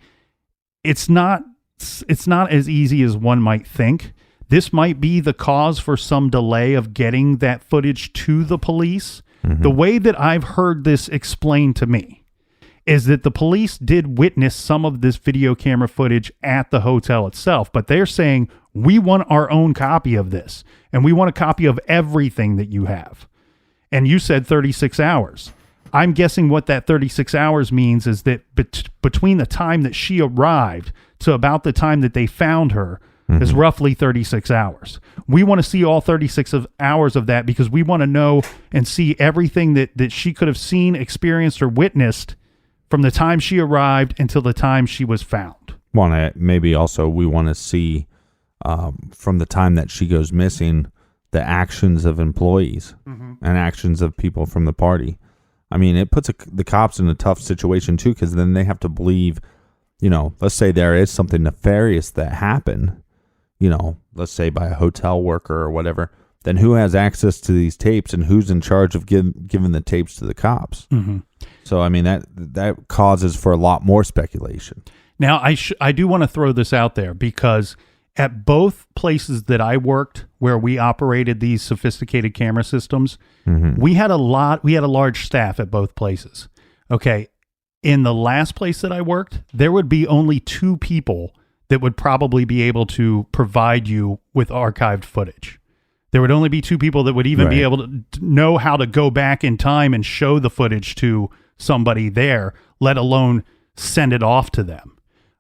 it's not as easy as one might think. This might be the cause for some delay of getting that footage to the police. Mm-hmm. The way that I've heard this explained to me is that the police did witness some of this video camera footage at the hotel itself, but they're saying, we want our own copy of this, and we want a copy of everything that you have. And you said 36 hours. I'm guessing what that 36 hours means is that between the time that she arrived to about the time that they found her, is roughly 36 hours. We want to see all 36 hours of that because we want to know and see everything that she could have seen, experienced, or witnessed from the time she arrived until the time she was found. Well, maybe also we want to see from the time that she goes missing, the actions of employees and actions of people from the party. I mean, it puts the cops in a tough situation too, because then they have to believe, let's say there is something nefarious that happened, let's say by a hotel worker or whatever, then who has access to these tapes and who's in charge of giving the tapes to the cops? Mm-hmm. So, I mean, that causes for a lot more speculation. Now, I do want to throw this out there because at both places that I worked where we operated these sophisticated camera systems, we had a large staff at both places. Okay. In the last place that I worked, there would be only 2 people that would probably be able to provide you with archived footage. There would only be 2 people that would even be able to know how to go back in time and show the footage to somebody there, let alone send it off to them.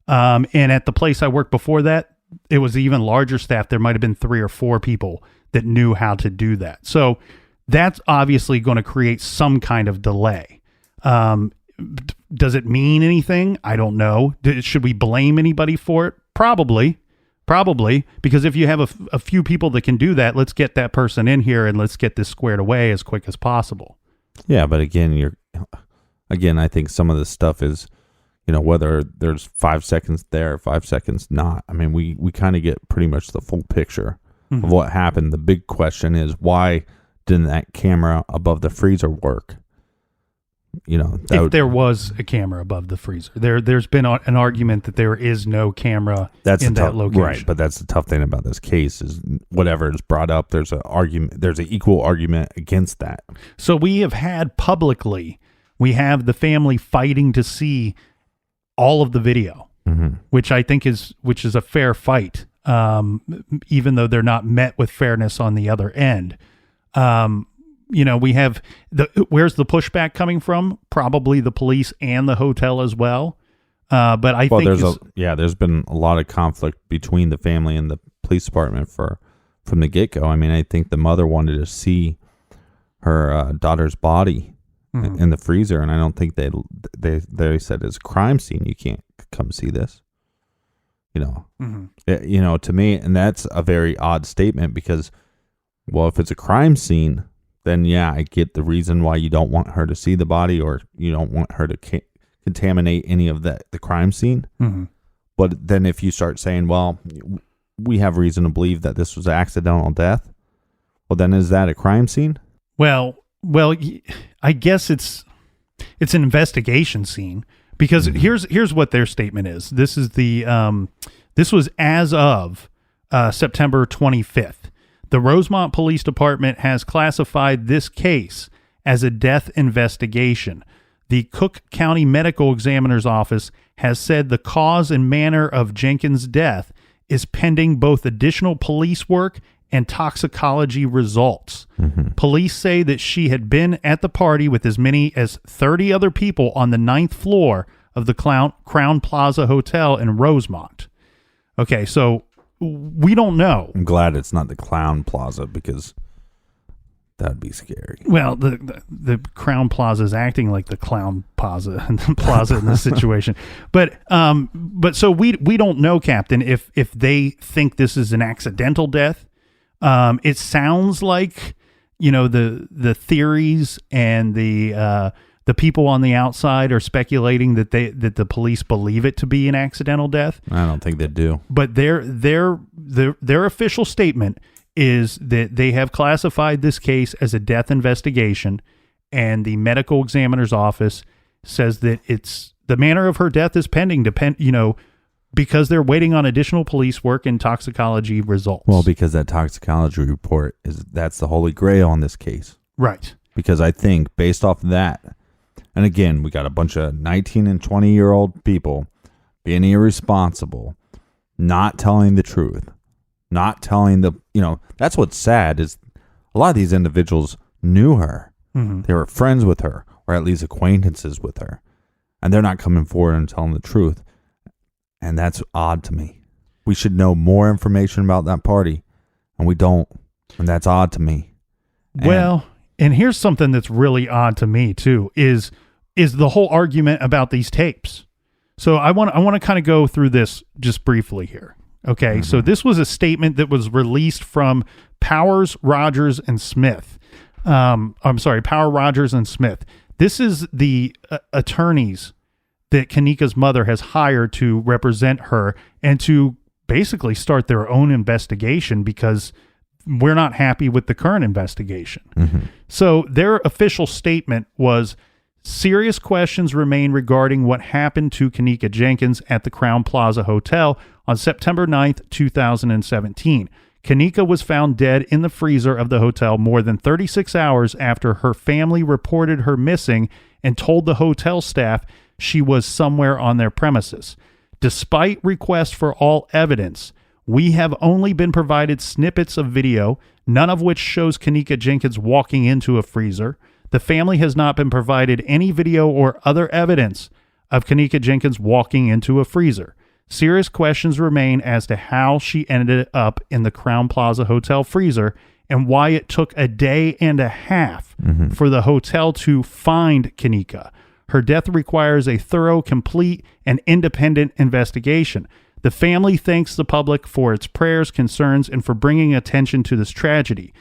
And at the place I worked before that, it was even larger staff. There might have been 3 or 4 people that knew how to do that. So that's obviously going to create some kind of delay. Does it mean anything? I don't know. Should we blame anybody for it? Probably, because if you have a few people that can do that, let's get that person in here and let's get this squared away as quick as possible. Yeah, but again, I think some of this stuff is, whether there's 5 seconds there, 5 seconds not. I mean, we kind of get pretty much the full picture of what happened. The big question is, why didn't that camera above the freezer work? If there was a camera above the freezer, there's been an argument that there is no camera in that location. Right, but that's the tough thing about this case is whatever is brought up, there's an equal argument against that. So we have had publicly, we have the family fighting to see all of the video, which I think is a fair fight, even though they're not met with fairness on the other end. We have where's the pushback coming from? Probably the police and the hotel as well. But I think there's been a lot of conflict between the family and the police department from the get go. I mean, I think the mother wanted to see her daughter's body in the freezer, and I don't think they said it's a crime scene. You can't come see this. To me, and that's a very odd statement because, well, if it's a crime scene, then yeah, I get the reason why you don't want her to see the body or you don't want her to contaminate any of the crime scene. Mm-hmm. But then if you start saying, well, we have reason to believe that this was an accidental death, well, then is that a crime scene? Well, I guess it's an investigation scene because here's what their statement is. This is this was as of September 25th. The Rosemont Police Department has classified this case as a death investigation. the Cook County Medical Examiner's Office has said the cause and manner of Jenkins' death is pending both additional police work and toxicology results. Police say that she had been at the party with as many as 30 other people on the 9th floor of the Crowne Plaza Hotel in Rosemont. Okay, so we don't know. I'm glad it's not the Clown Plaza because that'd be scary. Well, the Crowne Plaza is acting like the Clown Plaza and the Plaza in this situation. But so we don't know, Captain, if they think this is an accidental death. It sounds like, the theories and the people on the outside are speculating that the police believe it to be an accidental death. I don't think they do. But their official statement is that they have classified this case as a death investigation, and the medical examiner's office says that it's the manner of her death is pending, because they're waiting on additional police work and toxicology results. Well, because that toxicology report that's the holy grail on this case. Right. Because I think based off of that, and again, we got a bunch of 19 and 20-year-old people being irresponsible, not telling the truth, not telling that's what's sad is a lot of these individuals knew her. Mm-hmm. They were friends with her, or at least acquaintances with her, and they're not coming forward and telling the truth. And that's odd to me. We should know more information about that party, and we don't. And that's odd to me. And here's something that's really odd to me too, is the whole argument about these tapes. So I want to kind of go through this just briefly here. Okay. Mm-hmm. So this was a statement that was released from Powers, Rogers, and Smith. Power, Rogers, and Smith. This is the attorneys that Kenneka's mother has hired to represent her and to basically start their own investigation because we're not happy with the current investigation. Mm-hmm. So their official statement was, serious questions remain regarding what happened to Kenneka Jenkins at the Crowne Plaza Hotel on September 9th, 2017. Kenneka was found dead in the freezer of the hotel more than 36 hours after her family reported her missing and told the hotel staff she was somewhere on their premises. Despite requests for all evidence, we have only been provided snippets of video, none of which shows Kenneka Jenkins walking into a freezer. The family has not been provided any video or other evidence of Kenneka Jenkins walking into a freezer. Serious questions remain as to how she ended up in the Crowne Plaza Hotel freezer and why it took a day and a half for the hotel to find Kenneka. Her death requires a thorough, complete, and independent investigation. The family thanks the public for its prayers, concerns, and for bringing attention to this tragedy.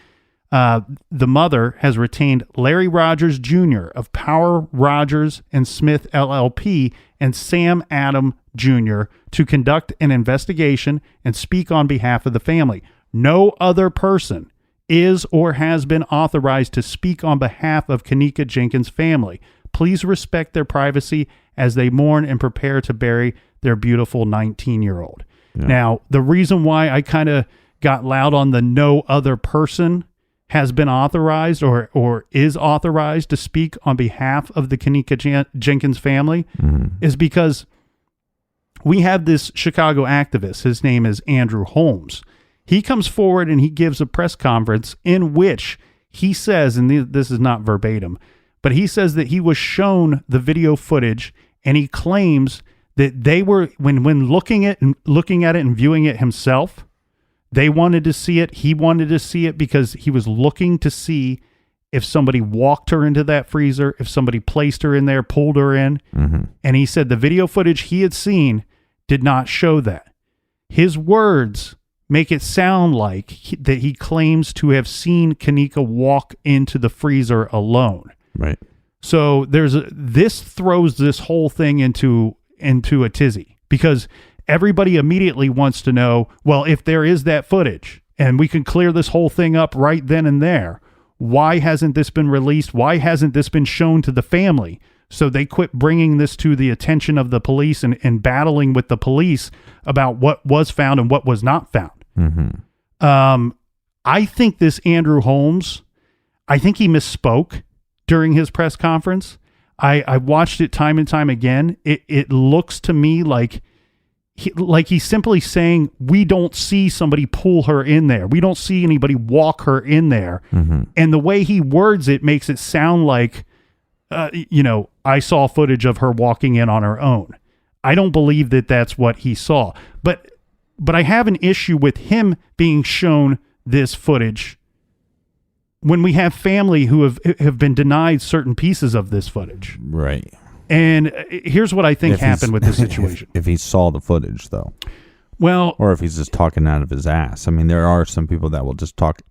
The mother has retained Larry Rogers Jr. of Power, Rogers, and Smith LLP and Sam Adam Jr. to conduct an investigation and speak on behalf of the family. No other person is or has been authorized to speak on behalf of Kenneka Jenkins' family. Please respect their privacy as they mourn and prepare to bury their beautiful 19-year-old. Yeah. Now, the reason why I kind of got loud on the no other person has been authorized or is authorized to speak on behalf of the Kenneka Jenkins family is because we have this Chicago activist. His name is Andrew Holmes. He comes forward and he gives a press conference in which he says, and this is not verbatim, but he says that he was shown the video footage, and he claims that they were when looking at it and viewing it himself, they wanted to see it. He wanted to see it because he was looking to see if somebody walked her into that freezer, if somebody placed her in there, pulled her in. Mm-hmm. And he said the video footage he had seen did not show that. His words make it sound like that he claims to have seen Kenneka walk into the freezer alone. Right. So this throws this whole thing into a tizzy because everybody immediately wants to know, well, if there is that footage and we can clear this whole thing up right then and there, why hasn't this been released? Why hasn't this been shown to the family? So they quit bringing this to the attention of the police and battling with the police about what was found and what was not found. Mm-hmm. I think this Andrew Holmes, I think he misspoke during his press conference. I watched it time and time again. It looks to me like he's simply saying, we don't see somebody pull her in there. We don't see anybody walk her in there. Mm-hmm. And the way he words it makes it sound like, I saw footage of her walking in on her own. I don't believe that that's what he saw. But I have an issue with him being shown this footage when we have family who have been denied certain pieces of this footage. Right. And here's what I think happened with this situation. If he saw the footage, though. Well, or if he's just talking out of his ass. I mean, there are some people that will just talk,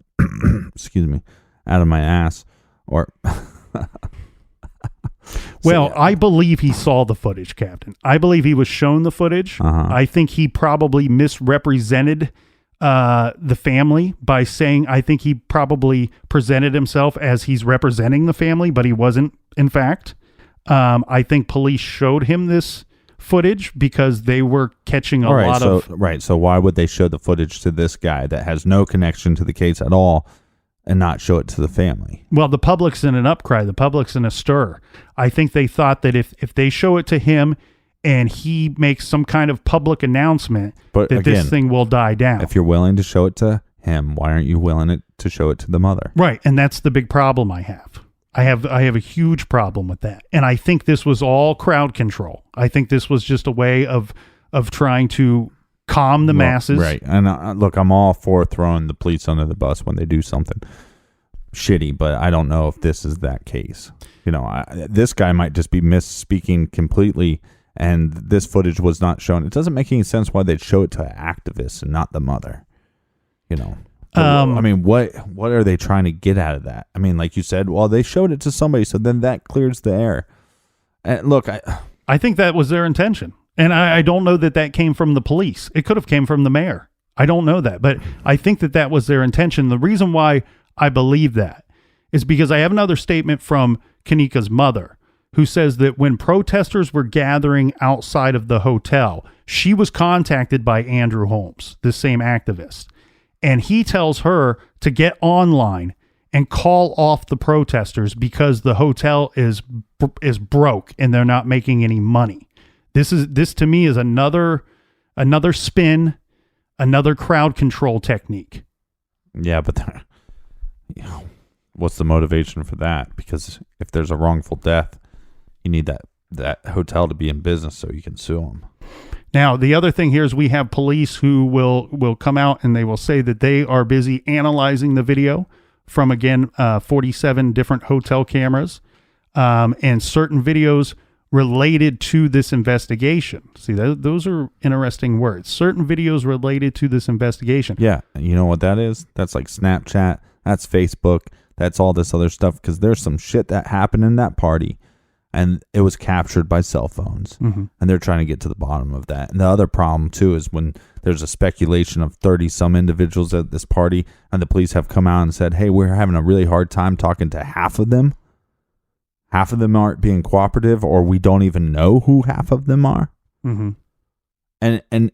excuse me, out of my ass. Or, well, I believe he saw the footage, Captain. I believe he was shown the footage. Uh-huh. I think he probably misrepresented the family by saying, I think he probably presented himself as he's representing the family, but he wasn't, in fact. I think police showed him this footage because they were catching a lot of... Right, so why would they show the footage to this guy that has no connection to the case at all and not show it to the family? Well, the public's in an upcry. The public's in a stir. I think they thought that if they show it to him and he makes some kind of public announcement, but that again, this thing will die down. If you're willing to show it to him, why aren't you willing to show it to the mother? Right, and that's the big problem I have. I have a huge problem with that. And I think this was all crowd control. I think this was just a way of trying to calm the masses. Right. And look, I'm all for throwing the police under the bus when they do something shitty, but I don't know if this is that case. This guy might just be misspeaking completely, and this footage was not shown. It doesn't make any sense why they'd show it to activists and not the mother. I mean, what are they trying to get out of that? I mean, like you said, well, they showed it to somebody, so then that clears the air. And look, I think that was their intention. And I don't know that came from the police. It could have came from the mayor. I don't know that, but I think that was their intention. The reason why I believe that is because I have another statement from Kenneka's mother, who says that when protesters were gathering outside of the hotel, she was contacted by Andrew Holmes, the same activist. And he tells her to get online and call off the protesters because the hotel is broke and they're not making any money. This to me is another spin, another crowd control technique. Yeah, but what's the motivation for that? Because if there's a wrongful death, you need that hotel to be in business so you can sue them. Now, the other thing here is we have police who will come out and they will say that they are busy analyzing the video from, again, 47 different hotel cameras and certain videos related to this investigation. See, those are interesting words. Certain videos related to this investigation. Yeah, you know what that is? That's like Snapchat. That's Facebook. That's all this other stuff, because there's some shit that happened in that party. And it was captured by cell phones. Mm-hmm. And they're trying to get to the bottom of that. And the other problem, too, is when there's a speculation of 30-some individuals at this party, and the police have come out and said, hey, we're having a really hard time talking to half of them. Half of them aren't being cooperative, or we don't even know who half of them are. Mm-hmm. And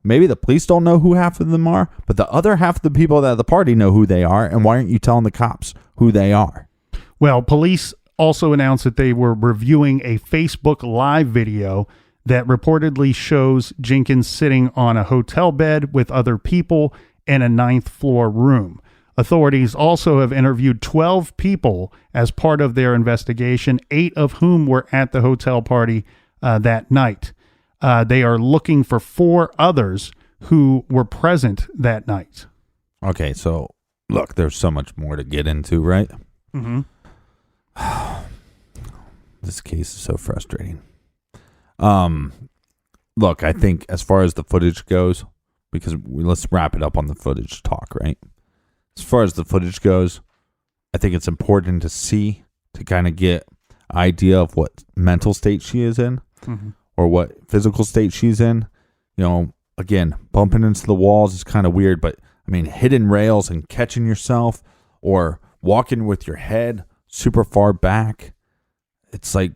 maybe the police don't know who half of them are, but the other half of the people at the party know who they are, and why aren't you telling the cops who they are? Well, police also announced that they were reviewing a Facebook Live video that reportedly shows Jenkins sitting on a hotel bed with other people in a 9th floor room. Authorities also have interviewed 12 people as part of their investigation, 8 of whom were at the hotel party that night. They are looking for 4 others who were present that night. Okay, so look, there's so much more to get into, right? Mm-hmm. This case is so frustrating. Look, I think as far as the footage goes, because let's wrap it up on the footage talk, right? As far as the footage goes, I think it's important to see, to kind of get an idea of what mental state she is in, mm-hmm. or what physical state she's in. Again, bumping into the walls is kind of weird, but I mean, hitting rails and catching yourself, or walking with your head super far back. It's like,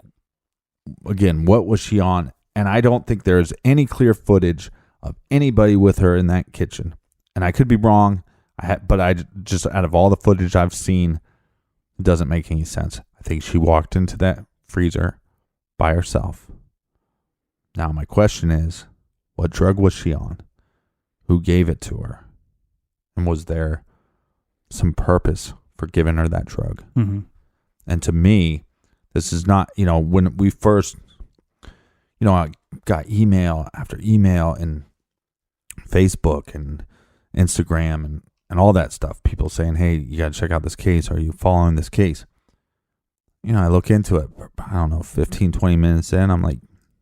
again, what was she on? And I don't think there's any clear footage of anybody with her in that kitchen. And I could be wrong, but I just, out of all the footage I've seen, it doesn't make any sense. I think she walked into that freezer by herself. Now, my question is, what drug was she on? Who gave it to her? And was there some purpose for giving her that drug? Mm-hmm. And to me, this is not, when we first, I got email after email and Facebook and Instagram and all that stuff. People saying, hey, you got to check out this case. Are you following this case? I look into it, I don't know, 15, 20 minutes in, I'm like,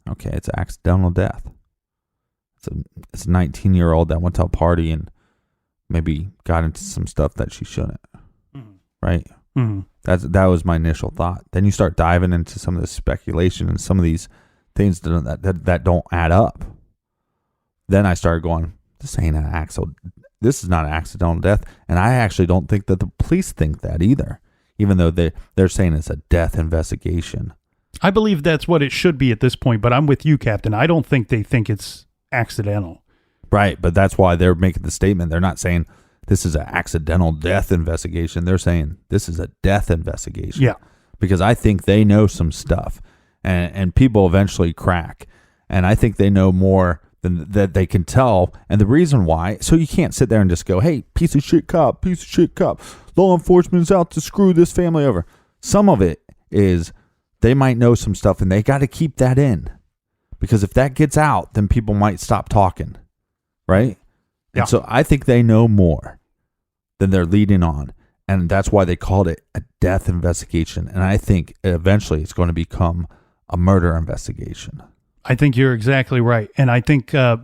okay, it's accidental death. It's a 19-year-old that went to a party and maybe got into some stuff that she shouldn't. Mm-hmm. Right? Mm-hmm. That was my initial thought. Then you start diving into some of this speculation and some of these things that don't add up. Then I started going, this is not an accidental death. And I actually don't think that the police think that either, even though they're saying it's a death investigation. I believe that's what it should be at this point, but I'm with you, Captain. I don't think they think it's accidental. Right, but that's why they're making the statement. They're not saying this is an accidental death investigation. They're saying this is a death investigation. Yeah. Because I think they know some stuff, and people eventually crack. And I think they know more than that they can tell. And the reason why, so you can't sit there and just go, hey, piece of shit cop. Law enforcement is out to screw this family over. Some of it is they might know some stuff, and they got to keep that in. Because if that gets out, then people might stop talking. Right? Yeah. And so I think they know more than they're leading on. And that's why they called it a death investigation. And I think eventually it's going to become a murder investigation. I think you're exactly right. And I think, all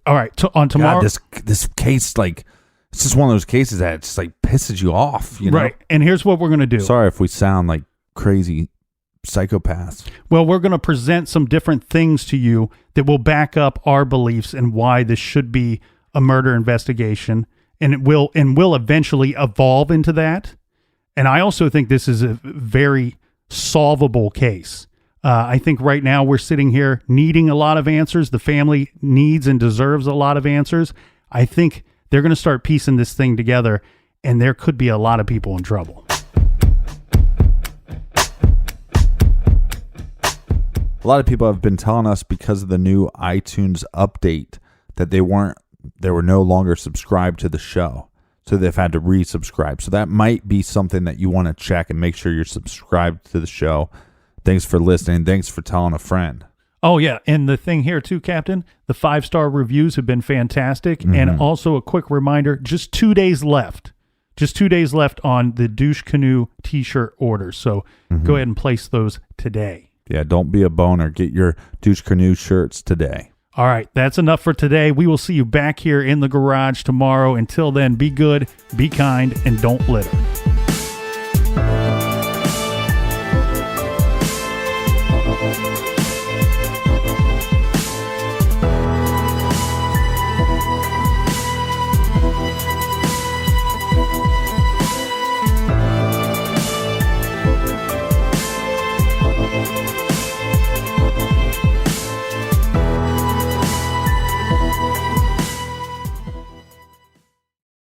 right, on tomorrow. God, this case, like, it's just one of those cases that just like pisses you off. Right. And here's what we're going to do. Sorry if we sound like crazy psychopaths. Well, we're going to present some different things to you that will back up our beliefs and why this should be a murder investigation, and it will eventually evolve into that. And I also think this is a very solvable case. I think right now we're sitting here needing a lot of answers. The family needs and deserves a lot of answers. I think they're going to start piecing this thing together, and there could be a lot of people in trouble. A lot of people have been telling us because of the new iTunes update that they were no longer subscribed to the show. So they've had to resubscribe. So that might be something that you want to check and make sure you're subscribed to the show. Thanks for listening. Thanks for telling a friend. Oh, yeah. And the thing here, too, Captain, the 5-star reviews have been fantastic. Mm-hmm. And also a quick reminder, just 2 days left. Just 2 days left on the Douche Canoe t-shirt orders. So go ahead and place those today. Yeah, don't be a boner. Get your Douche Canoe shirts today. All right, that's enough for today. We will see you back here in the garage tomorrow. Until then, be good, be kind, and don't litter.